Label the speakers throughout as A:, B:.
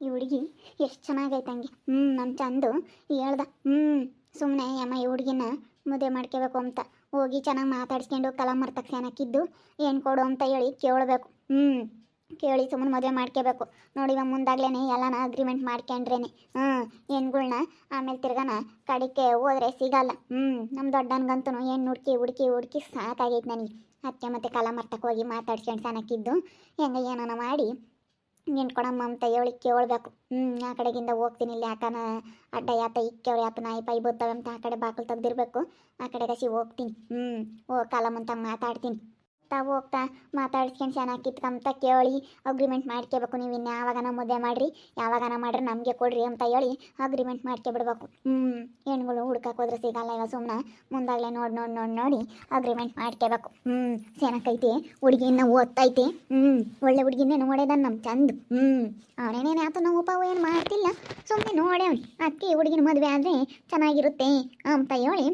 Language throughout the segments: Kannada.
A: ಈ ಹುಡುಗಿ ಎಷ್ಟು ಚೆನ್ನಾಗೈತೆ ಹಂಗೆ ನಮ್ಮ ಚಂದು ಹೇಳ್ದ ಸುಮ್ಮನೆ ಅಮ್ಮ ಈ ಹುಡುಗಿನ ಮದುವೆ ಮಾಡ್ಕೋಬೇಕು ಅಂತ ಹೋಗಿ ಚೆನ್ನಾಗಿ ಮಾತಾಡ್ಸ್ಕೊಂಡು ಕಲಮರ್ ತಕ್ಷಣಕ್ಕಿದ್ದು ಏನು ಕೊಡು ಅಂತ ಹೇಳಿ ಕೇಳಬೇಕು ಕೇಳಿ ಸುಮ್ಮನೆ ಮದುವೆ ಮಾಡ್ಕೋಬೇಕು ನೋಡಿ ಇವಾಗ ಮುಂದಾಗ್ಲೇ ಎಲ್ಲನ ಅಗ್ರಿಮೆಂಟ್ ಮಾಡ್ಕೊಂಡ್ರೇನೆ ಹೆಣ್ಗಳ್ನ ಆಮೇಲೆ ತಿರ್ಗಾನ ಕಡಿಕೆ ಹೋದ್ರೆ ಸಿಗಲ್ಲ ನಮ್ಮ ದೊಡ್ಡನ್ಗಂತೂ ಏನು ಹುಡುಕಿ ಹುಡುಕಿ ಹುಡುಕಿ ಸಾಕಾಗೈತೆ ನನಗೆ ಅತ್ತೆ ಮತ್ತು ಕಲಮರ್ತಕ್ಕೆ ಹೋಗಿ ಮಾತಾಡ್ಸ್ಕೊಂಡು ಚೆನ್ನಾಗಿದ್ದು ಹೆಂಗೆ ಏನೋ ಮಾಡಿ ಕೊಡಮ್ಮ ಅಂತ ಹೇಳಿ ಕೇಳಬೇಕು ಆ ಕಡೆಗಿಂದ ಹೋಗ್ತೀನಿ ಇಲ್ಲಿ ಯಾಕನ ಅಡ್ಡ ಯಾತ ಇಕ್ಕವ್ರು ಯಾತ ನಾಯಿ ಪೈ ಬರ್ತವೆ ಅಂತ ಆ ಕಡೆ ಬಾಗಿಲು ತೆಗ್ದಿರ್ಬೇಕು ಆ ಕಡೆ ಕಸಿ ಹೋಗ್ತೀನಿ ಕಾಲಮಂತ ಮಾತಾಡ್ತೀನಿ ಹೋಗ್ತಾ ಮಾತಾಡ್ಸ್ಕೊಂಡು ಚೆನ್ನಾಗಿ ಕಿತ್ಕೊಂತ ಕೇಳಿ ಅಗ್ರಿಮೆಂಟ್ ಮಾಡ್ಕೋಬೇಕು ನೀವು ಇನ್ನು ಯಾವಾಗನ ಮದುವೆ ಮಾಡಿರಿ ಯಾವಾಗನ ಮಾಡ್ರಿ ನಮಗೆ ಕೊಡ್ರಿ ಅಂತ ಹೇಳಿ ಅಗ್ರಿಮೆಂಟ್ ಮಾಡ್ಕೊಬಿಡ್ಬೇಕು ಹೆಣ್ಗಳು ಹುಡ್ಕಕ್ಕೆ ಹೋದ್ರೆ ಸಿಗಲ್ಲ ಇವಾಗ ಸುಮ್ಮನೆ ಮುಂದಾಗಲೇ ನೋಡಿ ಅಗ್ರಿಮೆಂಟ್ ಮಾಡ್ಕೋಬೇಕು ಚೆನ್ನಾಗೈತಿ ಹುಡುಗಿನ ಓದ್ತೈತಿ ಒಳ್ಳೆ ಹುಡುಗಿನೇ ನೋಡೇದ ನಮ್ಮ ಚಂದ ಅವನೇನೇನು ಆತ ನಾವು ಉಪಾವ ಏನು ಮಾಡ್ತಿಲ್ಲ ಸುಮ್ಮನೆ ನೋಡೇವ್ನಿ ಅದಕ್ಕೆ ಹುಡುಗಿನ ಮದುವೆ ಆದರೆ ಚೆನ್ನಾಗಿರುತ್ತೆ ಅಂತ ಹೇಳಿ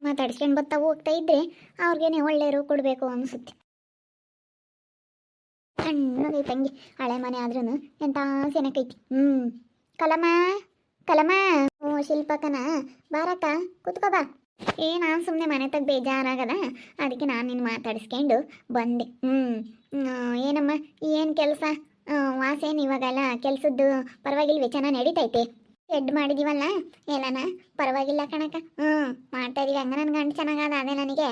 A: ಮಾತಾಡ್ಸ್ಕೊಂಡು ಬರ್ತಾ ಹೋಗ್ತಾ ಇದ್ರೆ ಅವ್ರಿಗೇನೆ ಒಳ್ಳೆಯರು ಕೊಡಬೇಕು ಅನಿಸುತ್ತೆ. ಸಣ್ಣಗೈತೆ ತಂಗಿ ಹಳೆ ಮನೆ ಆದ್ರೂ ಎಂತ ಸೆನಕೈತಿ ಕಲಮ ಕಲಮ ಶಿಲ್ಪಕನ ಬಾರಕ್ಕ ಕುತ್ಕೋ ಬಾ. ನಾನು ಸುಮ್ಮನೆ ಮನೆ ತಗ ಬೇಜಾರಾಗದ ಅದಕ್ಕೆ ನಾನು ನಿನ್ನ ಮಾತಾಡಿಸ್ಕೊಂಡು ಬಂದೆ. ಏನಮ್ಮ ಏನು ಕೆಲಸ ವಾಸೇನು ಇವಾಗೆಲ್ಲ ಕೆಲಸದ್ದು ಪರವಾಗಿಲ್ವೇ ಚೆನ್ನಾಗಿ ನಡೀತೈತೆ? ಶೆಡ್ ಮಾಡಿದೀವಲ್ಲ ಎಲ್ಲನ ಪರವಾಗಿಲ್ಲ ಕಣಕ ಮಾಡ್ತಾ ಇದೀವಿ ಹಂಗ ನನ್ನ ಗಂಡು ಚೆನ್ನಾಗದ ಅದೇ ನನಗೆ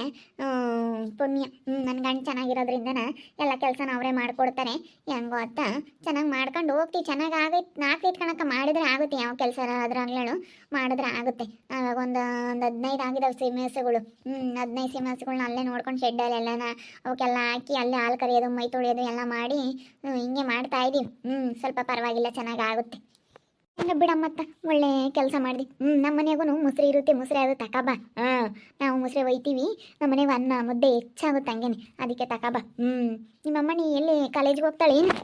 A: ಪುಣ್ಯ. ನನ್ನ ಗಂಡು ಚೆನ್ನಾಗಿರೋದ್ರಿಂದನ ಎಲ್ಲ ಕೆಲಸನ ಅವರೇ ಮಾಡಿಕೊಡ್ತಾರೆ ಹೆಂಗೋ ಅಂತ ಚೆನ್ನಾಗಿ ಮಾಡ್ಕೊಂಡು ಹೋಗ್ತೀವಿ. ಚೆನ್ನಾಗಿ ಆಗೈತೆ 4 ಕಣಕ ಮಾಡಿದ್ರೆ ಆಗುತ್ತೆ ಯಾವ ಕೆಲಸ ಅದ್ರಾಗ್ಲೇಳು ಮಾಡಿದ್ರೆ ಆಗುತ್ತೆ. ಆವಾಗ ಒಂದು 15 ಆಗಿದಾವೆ ಸೀಮೆಹಸುಗಳು 15 ಸೀಮೆಹಸುಗಳನ್ನ ಅಲ್ಲೇ ನೋಡ್ಕೊಂಡು ಶೆಡ್ಡಲ್ಲಿ ಎಲ್ಲನ ಅವಕ್ಕೆಲ್ಲ ಹಾಕಿ ಅಲ್ಲೇ ಹಾಲು ಕರಿಯೋದು ಮೈ ತೊಳೆಯೋದು ಎಲ್ಲ ಮಾಡಿ ಹಿಂಗೆ ಮಾಡ್ತಾ ಇದೀವಿ. ಸ್ವಲ್ಪ ಪರವಾಗಿಲ್ಲ ಚೆನ್ನಾಗಿ ಆಗುತ್ತೆ. ಹಂಗೆ ಬಿಡಮ್ಮತ್ತ ಒಳ್ಳೆ ಕೆಲಸ ಮಾಡಿದ್ವಿ. ನಮ್ಮ ಮನೆಯಾಗೂ ಮೊಸರು ಇರುತ್ತೆ ಮೊಸರು ಅದು ತಕಬಾ. ನಾವು ಮೊಸರು ಒಯ್ತೀವಿ ನಮ್ಮ ಮನೆಗೆ ಅನ್ನ ಮುದ್ದೆ ಹೆಚ್ಚಾಗುತ್ತೆ ಹಂಗೇನೆ ಅದಕ್ಕೆ ತಕಬಾ. ನಿಮ್ಮಮ್ಮ ನೀ ಎಲ್ಲಿ ಕಾಲೇಜ್ಗೆ ಹೋಗ್ತಾಳೆ ಏನು?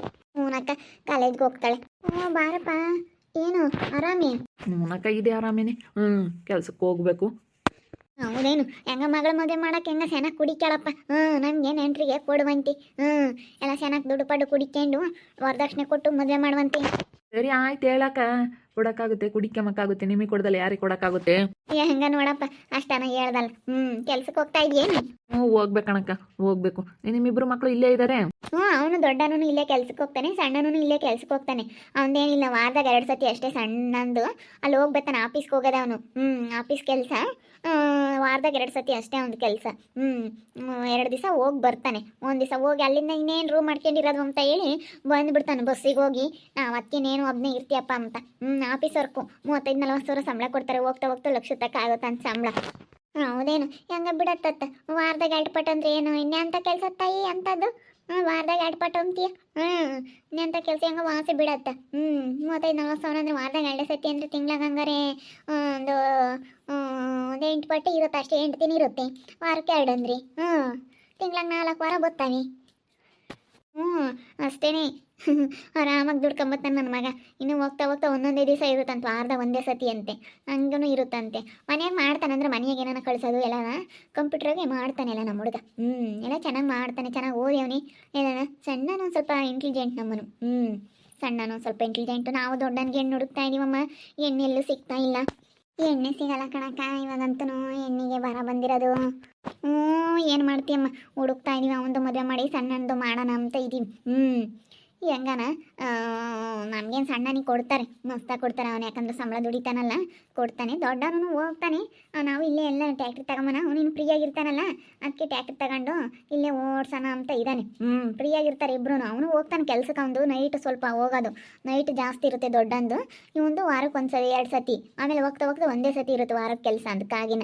A: ಅಕ್ಕ ಕಾಲೇಜ್ಗೆ ಹೋಗ್ತಾಳೆ. ಬಾರಪ್ಪ ಏನು ಆರಾಮೇ?
B: ಅಕ್ಕ ಇದೆ ಆರಾಮೇನೆ. ಕೆಲ್ಸಕ್ಕೆ ಹೋಗ್ಬೇಕು.
A: ಹೌದೇನು ಹೆಂಗ ಮಗಳ ಮದುವೆ ಮಾಡಕ್ಕೆ ಹೆಂಗ ಚೆನ್ನಾಗಿ ಕುಡಿಕ್ಯಾಳಪ್ಪ. ನಮಗೆ ನೆಂಟ್ರಿಗೆ ಕೊಡುವಂತಿ ಎಲ್ಲ ಚೆನ್ನಾಗಿ ದುಡ್ಡು ಪಡ್ಡು ಕುಡಿಕೊಂಡು ವರದಕ್ಷಿಣೆ ಕೊಟ್ಟು ಮದುವೆ ಮಾಡುವಂತಿ.
B: ಸರಿ ಆಯ್ತು ಹೇಳಕ್ಕ ಕೊಡಕ್ಕಾಗುತ್ತೆ ಕುಡಿಕಮಕ್ಕಾಗುತ್ತೆ ನಿಮಗೆ ಕೊಡ್ದಲ್ಲ ಯಾರಿಗೆ ಕೊಡಕ್ಕಾಗುತ್ತೆ?
A: ಹೆಂಗ ನೋಡಪ್ಪ ಅಷ್ಟನ ಹೇಳ್ದಲ್ಲ. ಕೆಲ್ಸಕ್ಕೆ ಹೋಗ್ತಾ ಇದೆಯೇನು?
B: ಹೋಗ್ಬೇಕಣಕ್ಕ ಹೋಗ್ಬೇಕು. ನಿಮ್ಮಿಬ್ರು ಮಕ್ಕಳು ಇಲ್ಲೇ ಇದ್ದಾರೆ?
A: ಅವನು ದೊಡ್ಡನೂ ಇಲ್ಲೇ ಕೆಲ್ಸಕ್ಕೆ ಹೋಗ್ತಾನೆ ಸಣ್ಣನೂ ಇಲ್ಲೇ ಕೆಲ್ಸಕ್ಕೆ ಹೋಗ್ತಾನೆ. ಅವನದೇನಿಲ್ಲ ವಾರದಾಗ 2 ಸತಿ ಅಷ್ಟೇ ಸಣ್ಣಂದು ಅಲ್ಲಿ ಹೋಗ್ಬೇಕಾನೆ ಆಫೀಸ್ಗೆ ಹೋಗೋದ ಅವನು. ಆಫೀಸ್ ಕೆಲಸ ವಾರದಾಗ 2 ಸತಿ ಅಷ್ಟೇ ಒಂದು ಕೆಲಸ. 2 ದಿವಸ ಹೋಗಿ ಬರ್ತಾನೆ. ಒಂದು ದಿವಸ ಹೋಗಿ ಅಲ್ಲಿಂದ ಇನ್ನೇನು ರೂಮ್ ಮಾಡ್ಕೊಂಡಿರೋದು ಅಂತ ಹೇಳಿ ಬಂದುಬಿಡ್ತಾನೆ ಬಸ್ಸಿಗೆ ಹೋಗಿ. ನಾವು ಅದಕ್ಕೇನೇನು ಒಬ್ಬನೇ ಇರ್ತೀಯಪ್ಪ ಅಂತ. ಆಫೀಸ್ ವರ್ಕು 35-40 ಸಾವಿರ ಸಂಬಳ ಕೊಡ್ತಾರೆ. ಹೋಗ್ತಾ ಹೋಗ್ತಾ ಲಕ್ಷ ತಕ್ಕ ಆಗುತ್ತೆ ಅಂತ ಸಂಬಳ. ಹೌದೇನು ಹೆಂಗ ಬಿಡತ್ತ ವಾರದಾಗ 2 ಪಟ್ಟು ಅಂದ್ರೆ ಏನು ಇನ್ನೇ ಅಂತ ಕೆಲಸ ತಾಯಿ ಅಂತದ್ದು? ವಾರದಾಗ 2 ಪಟ್ಟು ಅಂತೀಯ? ಇನ್ನೆಂಥ ಕೆಲಸ ಹೆಂಗ ವಾಸಿ ಬಿಡತ್ತ. 35-40 ಸಾವಿರ ಅಂದ್ರೆ ವಾರದಾಗ 2 ಸತಿ ಅಂದ್ರೆ ತಿಂಗ್ಳಾಗ ಹಂಗಾರೆ ಒಂದು 8 ಪಟ್ಟು ಇರುತ್ತೆ ಅಷ್ಟೇ. 8 ದಿನ ಇರುತ್ತೆ ವಾರಕ್ಕೆ 2 ಅಂದ್ರಿ ತಿಂಗ್ಳಾಗ 4 ವಾರ ಬರ್ತಾನೆ. ಅಷ್ಟೇನೆ ಆರಾಮಾಗಿ ದುಡ್ಕೊಂಬತ್ತಾನೆ ನನ್ನ ಮಗ. ಇನ್ನು ಹೋಗ್ತಾ ಹೋಗ್ತಾ ಒಂದೊಂದೇ ದಿವಸ ಇರುತ್ತಂತ ವಾರದ ಒಂದೇ ಸತಿ ಅಂತೆ ಹಂಗೂ ಇರುತ್ತಂತೆ. ಮನೆಯಾಗ ಮಾಡ್ತಾನಂದ್ರೆ ಮನೆಯಾಗ ಏನಾನ ಕಳಿಸೋದು ಎಲ್ಲ ಕಂಪ್ಯೂಟ್ರಾಗೆ ಮಾಡ್ತಾನೆ ಎಲ್ಲ ನಮ್ಮ ಹುಡುಗ. ಎಲ್ಲ ಚೆನ್ನಾಗಿ ಮಾಡ್ತಾನೆ ಚೆನ್ನಾಗಿ ಓದಿ ಅವನಿ ಎಲ್ಲ. ಸಣ್ಣನೂ ಸ್ವಲ್ಪ ಇಂಟೆಲಿಜೆಂಟ್ ನಮ್ಮನು. ಸಣ್ಣನೂ ಸ್ವಲ್ಪ ಇಂಟೆಲಿಜೆಂಟು. ನಾವು ದೊಡ್ಡನಿಗೆ ಹೆಣ್ಣು ಹುಡುಕ್ತಾ ಇದೀವಮ್ಮ ಹೆಣ್ಣೆಲ್ಲೂ ಸಿಗ್ತಾ ಇಲ್ಲ. ಎಣ್ಣೆ ಸಿಗಲ್ಲ ಕಣಕ್ಕ ಇವಾಗಂತೂ ಎಣ್ಣೆಗೆ ಬರ ಬಂದಿರೋದು. ಏನು ಮಾಡ್ತೀಯಮ್ಮ ಹುಡುಕ್ತಾ ಇದೀವಿ. ಅವನದು ಮದುವೆ ಮಾಡಿ ಸಣ್ಣಂದು ಮಾಡೋಣ ಅಂತ ಇದೀವಿ. ಹೆಂಗನ ನಮಗೇನು ಸಣ್ಣನಿಗೆ ಕೊಡ್ತಾರೆ ಮಸ್ತಾಗಿ ಕೊಡ್ತಾರೆ. ಅವನು ಯಾಕಂದ್ರೆ ಸಂಬಳ ದುಡಿತಾನಲ್ಲ ಕೊಡ್ತಾನೆ. ದೊಡ್ಡವನು ಹೋಗ್ತಾನೆ. ನಾವು ಇಲ್ಲೇ ಎಲ್ಲ ಟ್ಯಾಕ್ಟ್ರಿ ತಗೊಂಬನ. ಅವನು ಫ್ರೀಯಾಗಿರ್ತಾನಲ್ಲ ಅದಕ್ಕೆ ಟ್ಯಾಕ್ಟ್ರಿ ತಗೊಂಡು ಇಲ್ಲೇ ಓಡ್ಸೋಣ ಅಂತ ಇದ್ದಾನೆ. ಫ್ರೀಯಾಗಿರ್ತಾರೆ ಇಬ್ರು. ಅವನು ಹೋಗ್ತಾನೆ ಕೆಲ್ಸಕ್ಕೆ. ಅವನು ನೈಟ್ ಸ್ವಲ್ಪ ಹೋಗೋದು ನೈಟ್ ಜಾಸ್ತಿ ಇರುತ್ತೆ ದೊಡ್ಡಂದು. ಇವೊಂದು ವಾರಕ್ಕೆ 1 ಸತಿ 2 ಸತಿ ಆಮೇಲೆ ಹೋಗ್ತಾ ಹೋಗ್ತಾ ಒಂದೇ ಸತಿ ಇರುತ್ತೆ ವಾರಕ್ಕೆ ಕೆಲಸ. ಅದಕ್ಕಾಗಿನ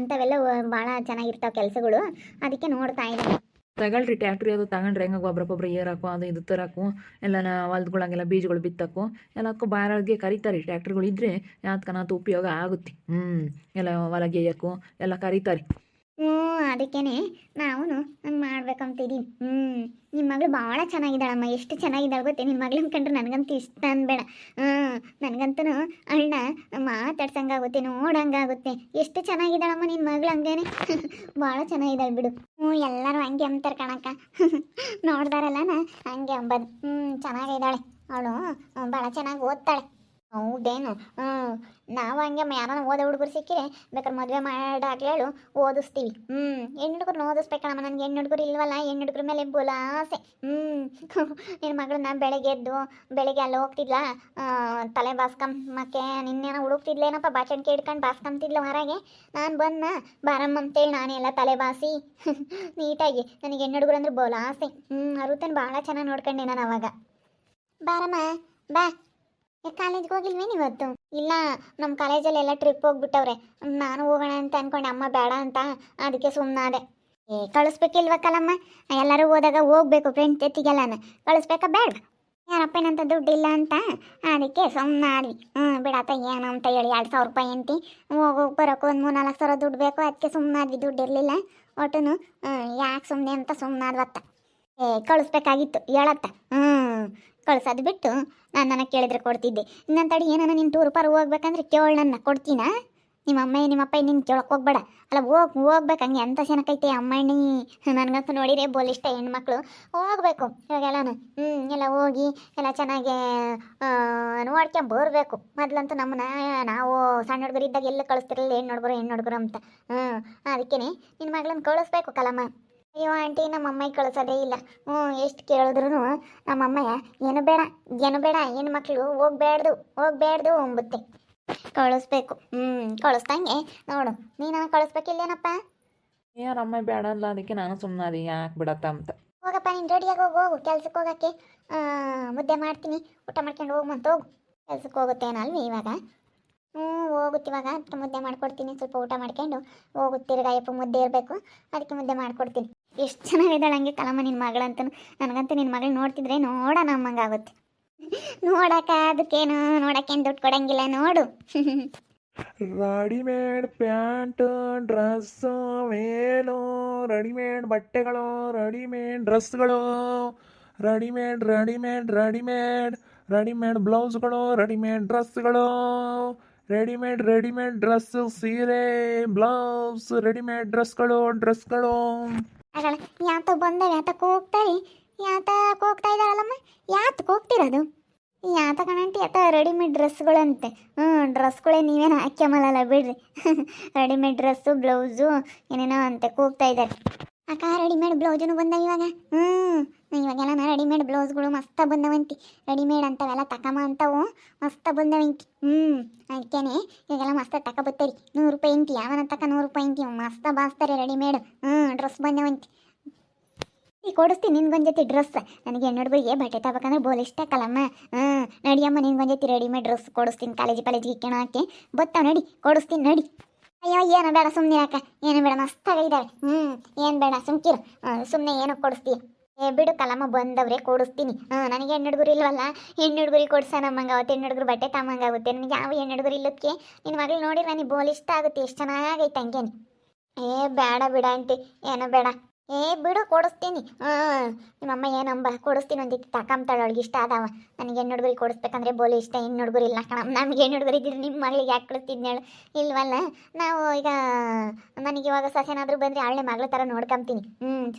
A: ಅಂಥವೆಲ್ಲ ಭಾಳ ಚೆನ್ನಾಗಿರ್ತಾವೆ ಕೆಲಸಗಳು. ಅದಕ್ಕೆ ನೋಡ್ತಾ ಇದ್ದೀನಿ.
B: ತಗೊಳ್ರಿ ಟ್ಯಾಕ್ಟ್ರಿ ಅದು ತಗೊಂಡ್ರೆ ಹೆಂಗ ಗೊಬ್ಬರ ಏರಾಕು ಅದು ಇದು ತರಕು ಎಲ್ಲನ ಹೊಲ್ದುಗಳಾಗೆಲ್ಲ ಬೀಜಗಳು ಬಿತ್ತಕ್ಕೂ ಎಲ್ಲದಕ್ಕೂ ಬಾರಗೆ ಕರೀತಾರೆ. ಟ್ಯಾಕ್ಟ್ರಿಗಳು ಇದ್ದರೆ ಯಾತ್ಕನಾತು ಉಪಯೋಗ ಆಗುತ್ತೆ. ಎಲ್ಲ ಹೊಲಗೆಯ್ಯಕ್ಕೂ ಎಲ್ಲ ಕರೀತಾರೆ.
A: ಹ್ಞೂ ಅದಕ್ಕೇನೆ ನಾವು ಹಂಗೆ ಮಾಡ್ಬೇಕಂತಿದ್ದೀವಿ. ನಿಮ್ಮ ಮಗಳು ಭಾಳ ಚೆನ್ನಾಗಿದ್ದಾಳಮ್ಮ, ಎಷ್ಟು ಚೆನ್ನಾಗಿದ್ದಾಳೆ ಗೊತ್ತೇ. ನಿಮ್ಮ ಮಗಳನ್ನ ಕಂಡ್ರೆ ನನಗಂತೂ ಇಷ್ಟ ಅನ್ಬೇಡ. ಹ್ಞೂ ನನಗಂತೂ ಅಣ್ಣ ಮಾತಾಡ್ಸಂಗಾಗುತ್ತೆ, ನೋಡಂಗಾಗುತ್ತೆ. ಎಷ್ಟು ಚೆನ್ನಾಗಿದ್ದಾಳಮ್ಮ ನಿನ್ನ ಮಗಳು, ಹಂಗೇನೆ ಭಾಳ ಚೆನ್ನಾಗಿದ್ದಾಳೆ ಬಿಡು. ಎಲ್ಲರೂ ಹಂಗೆ ಅಂತಾರೆ ಕಣಕ್ಕ. ನೋಡ್ದಾರಲ್ಲನ ಹಂಗೆ ಅಂಬದು. ಚೆನ್ನಾಗಿದ್ದಾಳೆ ಅವಳು, ಭಾಳ ಚೆನ್ನಾಗಿ ಓದ್ತಾಳೆ. ಹೌದೇನು? ನಾವು ಹಂಗೆ ಯಾರನ್ನ ಓದೋ ಹುಡುಗರು ಸಿಕ್ಕಿರೆ ಬೇಕಾದ್ರೆ ಮದುವೆ ಮಾಡಾಗ್ಲಿ ಹೇಳು, ಓದಿಸ್ತೀವಿ. ಹೆಣ್ಣು ಹುಡುಗರನ್ನ ಓದಿಸ್ಬೇಕಲ್ಲಮ್ಮ. ನನಗೆ ಹೆಣ್ಣು ಹುಡುಗರು ಇಲ್ವಲ್ಲ, ಹೆಣ್ಣು ಹುಡುಗ್ರ ಮೇಲೆ ಬುಲಾಸೆ. ನಿನ್ನ ಮಗಳನ್ನ ಬೆಳಗ್ಗೆ ಅಲ್ಲಿ ಹೋಗ್ತಿದ್ಲ, ತಲೆ ಬಾಸ್ಕೊಂಬಕ್ಕೆ ನಿನ್ನೇನೋ ಹುಡುಕ್ತಿದ್ಲೇನಪ್ಪ, ಬಾಚಣಿಕೆ ಹಿಡ್ಕೊಂಡು ಬಾಸ್ಕೊಂತಿದ್ಲು ಹೊರಗೆ. ನಾನು ಬಂದ ಬಾರಮ್ಮ ಅಂತೇಳಿ ನಾನೇ ಎಲ್ಲ ತಲೆ ಬಾಸಿ ನೀಟಾಗಿ. ನನಗೆ ಹೆಣ್ಣು ಹುಡುಗರು ಅಂದ್ರೆ ಬುಲಾಸೆ. ಅರುತನ ಭಾಳ ಚೆನ್ನಾಗಿ ನೋಡ್ಕೊಂಡೆ ನಾನು ಅವಾಗ. ಬಾರಮ್ಮ ಬಾ. ಕಾಲೇಜ್ಗೆ ಹೋಗಿಲ್ವೇನು ಇವತ್ತು? ಇಲ್ಲ, ನಮ್ಮ ಕಾಲೇಜಲ್ಲಿ ಎಲ್ಲ ಟ್ರಿಪ್ ಹೋಗ್ಬಿಟ್ಟವ್ರೆ. ನಾನು ಹೋಗೋಣ ಅಂತ ಅನ್ಕೊಂಡೆ, ಅಮ್ಮ ಬೇಡ ಅಂತ, ಅದಕ್ಕೆ ಸುಮ್ಮನಾದೆ. ಕಳಿಸ್ಬೇಕಿಲ್ವ ಕಲಮ್ಮ? ಎಲ್ಲರೂ ಹೋದಾಗ ಹೋಗ್ಬೇಕು, ಫ್ರೆಂಡ್ ಜೊತೆಗೆಲ್ಲನ ಕಳಿಸ್ಬೇಕಾ ಬೇಡ? ಯಾರಪ್ಪನಂತ ದುಡ್ಡಿಲ್ಲ ಅಂತ ಅದಕ್ಕೆ ಸುಮ್ಮನಾದ್ವಿ. ಬಿಡತ್ತ ಏನು ಅಂತ ಹೇಳಿ 2,000 ರೂಪಾಯಿ ಅಂತಿ ಹೋಗೋಗಿ ಬರೋಕೆ ಒಂದು 3-4 ಸಾವಿರ ದುಡ್ಡು ಬೇಕು, ಅದಕ್ಕೆ ಸುಮ್ಮನಾದ್ವಿ. ದುಡ್ಡು ಇರಲಿಲ್ಲ ಒಟ್ಟನು, ಯಾಕೆ ಸುಮ್ಮನೆ ಅಂತ ಸುಮ್ಮನಾದ್ವತ್ತ. ಕಳಿಸ್ಬೇಕಾಗಿತ್ತು ಹೇಳತ್ತ. ಕಳ್ಸೋದು ಬಿಟ್ಟು ನನ್ನ ಕೇಳಿದ್ರೆ ಕೊಡ್ತಿದ್ದೆ. ಇನ್ನೊಂದು ತಡಿ, ಏನನ್ನ ನೀನು ಟೂರ್ ಪಾರ್ ಹೋಗ್ಬೇಕಂದ್ರೆ ಕೇಳು, ನನ್ನ ಕೊಡ್ತೀನಾ? ನಿಮ್ಮಪ್ಪ ನಿನ್ನ ಕೇಳಕ್ಕೆ ಹೋಗ್ಬೇಡ. ಅಲ್ಲ ಹೋಗ್ಬೇಕು, ಹಂಗೆ ಎಂತ ಚೆನ್ನಾಗೈತೆ ಅಮ್ಮಣ್ಣಿ. ನನಗಂತೂ ನೋಡಿದ್ರೆ ಬೋಲ್ ಇಷ್ಟ ಹೆಣ್ಮಕ್ಳು. ಹೋಗ್ಬೇಕು ಇವಾಗೆಲ್ಲನು. ಎಲ್ಲ ಹೋಗಿ ಎಲ್ಲ ಚೆನ್ನಾಗಿ ನೋಡ್ಕೊಂಬರ್ಬೇಕು. ಮೊದ್ಲಂತೂ ನಾವು ಸಣ್ಣ ಹುಡುಗರು ಇದ್ದಾಗ ಎಲ್ಲ ಕಳಿಸ್ತಿರಲಿಲ್ಲ, ಹೆಣ್ಣು ಹುಡುಗರು ಅಂತ. ಅದಕ್ಕೇನೆ ನಿನ್ನ ಮಗಳನ್ನ ಕಳಿಸ್ಬೇಕು ಕಲಮ್ಮ. ಅಯ್ಯೋ ಆಂಟಿ, ನಮ್ಮಮ್ಮಗೆ ಕಳಿಸೋದೇ ಇಲ್ಲ. ಎಷ್ಟು ಕೇಳಿದ್ರು ನಮ್ಮಮ್ಮಯ್ಯ ಏನು ಬೇಡ ಹೆಣ್ಮಕ್ಳು ಹೋಗ್ಬೇಡ್ದು ಅಂಬುತ್ತೆ. ಕಳಿಸ್ಬೇಕು. ಕಳಿಸ್ದಂಗೆ ನೋಡು, ನೀನು ಕಳಿಸ್ಬೇಕಿಲ್ಲೇನಪ್ಪ?
B: ಯಾರಮ್ಮ ಬೇಡ ಅಲ್ಲ, ಅದಕ್ಕೆ ನಾನು ಸುಮ್ಮನಾದಿ, ಯಾಕೆ ಬಿಡತ್ತ ಅಂತ.
A: ಹೋಗಪ್ಪ, ನೀನು ರೆಡಿಯಾಗಿ ಹೋಗು ಕೆಲ್ಸಕ್ಕೆ ಹೋಗೋಕ್ಕೆ. ಮುದ್ದೆ ಮಾಡ್ತೀನಿ, ಊಟ ಮಾಡ್ಕೊಂಡು ಹೋಗ್ಮಂತ ಹೋಗು. ಕೆಲ್ಸಕ್ಕೆ ಹೋಗುತ್ತೇನಲ್ವಿ ಇವಾಗ? ಹೋಗುತ್ತಿವಾಗ ಮುದ್ದೆ ಮಾಡ್ಕೊಡ್ತೀನಿ. ಸ್ವಲ್ಪ ಊಟ ಮಾಡ್ಕೊಂಡು ಹೋಗುತ್ತಿರ್ಗಾಯಪ್ಪ, ಮುದ್ದೆ ಇರಬೇಕು, ಅದಕ್ಕೆ ಮುದ್ದೆ ಮಾಡ್ಕೊಡ್ತೀನಿ. ಎಷ್ಟು ಚೆನ್ನಾಗಿದ್ದಾಳೆ ಹಂಗೆ ಕಲಮ್ಮ ನಿನ್ನ ಮಗಳಂತೂ. ನನಗಂತೂ ನಿನ್ನ ಮಗಳು ನೋಡ್ತಿದ್ರೆ ನೋಡೋಣ ಅಮ್ಮಂಗಾಗುತ್ತೆ. ಅದಕ್ಕೇನು ನೋಡೋಕ್ಕೇನು ದುಡ್ಡು ಕೊಡಂಗಿಲ್ಲ ನೋಡು.
B: ರೆಡಿಮೇಡ್ ಪ್ಯಾಂಟ್, ಡ್ರೆಸ್ಸು, ವೇಲು, ರೆಡಿಮೇಡ್ ಬಟ್ಟೆಗಳು, ರೆಡಿಮೇಡ್ ಡ್ರೆಸ್ಗಳು, ರೆಡಿಮೇಡ್ ಬ್ಲೌಸ್ಗಳು, ರೆಡಿಮೇಡ್ ಡ್ರೆಸ್ಗಳು, ರೆಡಿಮೇಡ್ ಡ್ರೆಸ್ಸು, ಸೀರೆ, ಬ್ಲೌಸ್, ರೆಡಿಮೇಡ್ ಡ್ರೆಸ್ಗಳು.
A: ಆಗಲ್ಲ, ಯಾತಕ್ಕೆ ಬಂದವೆ, ಯಾತಕ್ಕೆ ಹೋಗ್ತಾ ಇದ್ದಾರಲ್ಲಮ್ಮ? ಯಾತಕ್ಕೆ ಹೋಗ್ತಿರೋದು? ಯಾತಕಣಂಟಿ ರೆಡಿಮೇಡ್ ಡ್ರೆಸ್ಗಳಂತೆ. ಡ್ರೆಸ್ಗಳೇ ನೀವೇನು ಹಾಕ್ಯಮಲ್ಲ ಬಿಡ್ರಿ. ರೆಡಿಮೇಡ್ ಡ್ರೆಸ್ಸು, ಬ್ಲೌಸು ಏನೇನೋ ಅಂತೆ ಕೂಗ್ತಾ ಇದ್ದಾರೆ. ಅಕ್ಕ ರೆಡಿಮೇಡ್ ಬ್ಲೌಸೂ ಬಂದವ ಇವಾಗ. ಇವಾಗೆಲ್ಲ ರೆಡಿಮೇಡ್ ಬ್ಲೌಸ್ಗಳು ಮಸ್ತ ಬಂದವಂತಿ. ರೆಡಿಮೇಡ್ ಅಂತವೆಲ್ಲ ತಕಮ ಅಂತವು ಮಸ್ತ ಬಂದವಂತಿ. ಅದಕ್ಕೇನೆ ಇವಾಗೆಲ್ಲ ಮಸ್ತ ತಗೊಬತ್ತೀರಿ. 100 ರೂಪಾಯಿ ಇಂತಿ, ಯಾವನ ತಕ 100 ರೂಪಾಯಿ ಇಂತಿ, ಮಸ್ತ ಬಾಸ್ತಾರೆ ರೆಡಿಮೇಡ್. ಡ್ರೆಸ್ ಬಂದವಂತಿ. ಕೊಡಿಸ್ತೀನಿ ನಿನ್ಗೊಂದು ಜೊತೆ ಡ್ರೆಸ್. ನನಗೆ ಹೆಣ್ಣುಡುಗರಿಗೆ ಬಟ್ಟೆ ತಗೋಬೇಕಂದ್ರೆ ಬೋಲ್ ಇಷ್ಟ ಕಲಮ್ಮ. ನಡಿಯಮ್ಮ, ನಿನ್ಗೊಂದು ಜೊತೆ ರೆಡಿಮೇಡ್ ಡ್ರೆಸ್ ಕೊಡಿಸ್ತೀನಿ. ಕಾಲೇಜಿಗೆ ಇಕ್ಕೋಣಕ್ಕೆ ಬತ್ತಾವ, ನಡಿ ಕೊಡಿಸ್ತೀನಿ ನಡಿ. ಅಯ್ಯೋ ಏನು ಬೇಡ, ಸುಮ್ಮನೆ ಯಾಕ, ಏನು ಬೇಡ, ಮಸ್ತಾಗಿದ್ದಾವೆ. ಏನು ಬೇಡ, ಸುಮ್ಕಿರು. ಸುಮ್ಮನೆ ಏನೋ ಕೊಡಿಸ್ತೀಯ? ಬಿಡು ಕಲಮ್ಮ, ಬಂದವ್ರೆ ಕೊಡಿಸ್ತೀನಿ. ನನಗೆ ಹೆಣ್ಣುಡುಗರು ಇಲ್ವಲ್ಲ, ಹೆಣ್ಣುಡುಗರಿಗೆ ಕೊಡ್ಸ ನಮ್ಮಂಗಾಗುತ್ತೆ. ಹೆಣ್ಣುಡುಗರು ಬಟ್ಟೆ ತಮ್ಮಂಗಾಗುತ್ತೆ. ನನಗೆ ಯಾವ ಹೆಣ್ಣುಡುಗರು ಇಲ್ಲದಕ್ಕೆ ನಿನ್ನ ಮಗಳು ನೋಡಿದ್ರೆ ನನಗೆ ಬೋಲ್ ಇಷ್ಟ ಆಗುತ್ತೆ. ಎಷ್ಟು ಚೆನ್ನಾಗೈತೆ ಹಂಗೇನು. ಬೇಡ ಬಿಡ ಆಂಟಿ, ಏನೋ ಬೇಡ. ಬಿಡು ಕೊಡಿಸ್ತೀನಿ. ನಿಮ್ಮಮ್ಮ ಏನಂಬ ಕೊಡಿಸ್ತೀನಿ, ಒಂದಿತ್ತು ತಕೊಂತಾಳೆ, ಅವಳಿಗೆ ಇಷ್ಟ ಆದವ. ನನಗೆ ಹೆಣ್ಣು ಹುಡುಗರಿಗೆ ಕೊಡಿಸ್ಬೇಕಂದ್ರೆ ಬೋಲಿ ಇಷ್ಟ. ಹೆಣ್ಣು ಹುಡುಗರು ಇಲ್ಲ ಕಣ. ನಮಗೆ ಹೆಣ್ಣು ಹುಡುಗರು ಇದ್ದಿದ್ರೆ ನಿಮ್ಮ ಮಗಳಿಗೆ ಯಾಕೆ ಕಳಿಸ್ತಿದ್ನೇಳು? ಇಲ್ವಲ್ಲ, ನಾವು ಈಗ ನನಗೆ ಇವಾಗ ಸೊಸೆನಾದರೂ ಬಂದರೆ ಅವಳೇ ಮಗಳ ಥರ ನೋಡ್ಕೊಂತೀನಿ.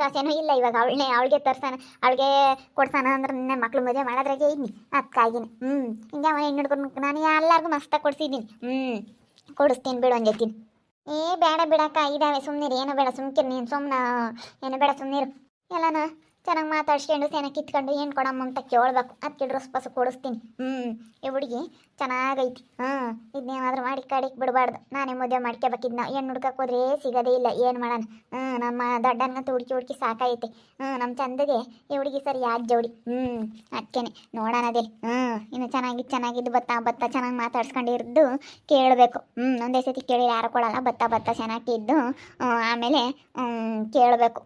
A: ಸೊಸೆನೂ ಇಲ್ಲ ಇವಾಗ, ಅವಳಿಗೆ ತರ್ಸಾನ, ಅವಳಿಗೆ ಕೊಡ್ಸಾನ ಅಂದ್ರೆ ನಿನ್ನೆ ಮಕ್ಳು ಮದುವೆ ಮಾಡೋದ್ರಾಗೆ ಇದ್ನಿ ಅದಕ್ಕಾಗಿನ. ಹಿಂಗೆ ಅವನ ಹೆಣ್ಣು ಹುಡುಗರು ನಾನು ಎಲ್ಲರಿಗೂ ಮಸ್ತಾಗಿ ಕೊಡಿಸಿದ್ದೀನಿ. ಕೊಡಿಸ್ತೀನಿ ಬಿಡು ಒಂದು ಜೊತೀನಿ. ಬೇಡ ಬಿಡಕ್ಕ, ಇದಾವೆ, ಸುಮ್ಮನಿರು. ಏನೋ ಬೇಡ, ಸುಮ್ಕಿರು ನೀನು. ಏನೋ ಬೇಡ, ಸುಮ್ಮನಿರು. ಎಲ್ಲನ ಚೆನ್ನಾಗಿ ಮಾತಾಡ್ಸ್ಕೊಂಡು ಸೇನ ಕಿತ್ಕೊಂಡು ಏನು ಕೊಡಮ್ಮ ಅಂತ ಕೇಳ್ಬೇಕು. ಅದಕ್ಕೆ ಡ್ರೆಸ್ ಪಸ್ ಕೊಡಿಸ್ತೀನಿ. ಈ ಹುಡುಗಿ ಚೆನ್ನಾಗೈತಿ. ಇದನ್ನೇನಾದ್ರೂ ಮಾಡಿ ಕಡಿಗೆ ಬಿಡಬಾರ್ದು. ನಾನೇ ಮದುವೆ ಮಾಡ್ಕೋಬೇಕಿದ್ನ. ಹೆಣ್ಣು ಹುಡ್ಕಕ್ಕೆ ಹೋದ್ರೆ ಸಿಗೋದೇ ಇಲ್ಲ. ಏನು ಮಾಡೋಣ? ನಮ್ಮ ದೊಡ್ಡನಂತ ಹುಡುಕಿ ಸಾಕೈತೆ. ನಮ್ಮ ಚಂದಗೆ ಈ ಹುಡುಗಿ ಸರಿ ಯಾಕೆ ಜೋಡಿ. ಅದಕ್ಕೇನೆ ನೋಡೋಣ ಅದೇ. ಇನ್ನು ಚೆನ್ನಾಗಿದ್ದು ಬತ್ತ ಚೆನ್ನಾಗಿ ಮಾತಾಡ್ಸ್ಕೊಂಡಿದ್ದು ಕೇಳಬೇಕು. ಒಂದೇ ಸತಿ ಕೇಳಿ ಯಾರು ಕೊಡಲ್ಲ. ಬತ್ತ ಚೆನ್ನಾಗಿದ್ದು ಆಮೇಲೆ ಕೇಳಬೇಕು.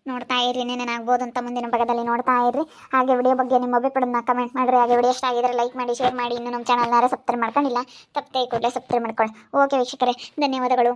A: ನೋಡ್ತಾ ಇರ್ರಿ, ಏನೇನಾಗ್ಬೋದು ಅಂತ ಮುಂದಿನ ಭಾಗದಲ್ಲಿ ನೋಡ್ತಾ ಇರ್ರಿ. ಹಾಗೆ ವಿಡಿಯೋ ಬಗ್ಗೆ ನಿಮ್ಮ ಅಭಿಪ್ರಾಯನ ಕಮೆಂಟ್ ಮಾಡಿರಿ. ಹಾಗೆ ವಿಡಿಯೋ ಇಷ್ಟ ಆಗಿದ್ರೆ ಲೈಕ್ ಮಾಡಿ, ಶೇರ್ ಮಾಡಿ. ಇನ್ನು ನಮ್ಮ ಚಾನಲ್ನಾರ ಸಬ್ಸ್ಕ್ರೈಬ್ ಮಾಡ್ಕೊಂಡಿಲ್ಲ, ತಪ್ಪದೆ ಕೂಡಲೇ ಸಬ್ಸ್ಕ್ರೈಬ್ ಮಾಡ್ಕೊಳ್ಳಿ. ಓಕೆ ವೀಕ್ಷಕರೇ, ಧನ್ಯವಾದಗಳು.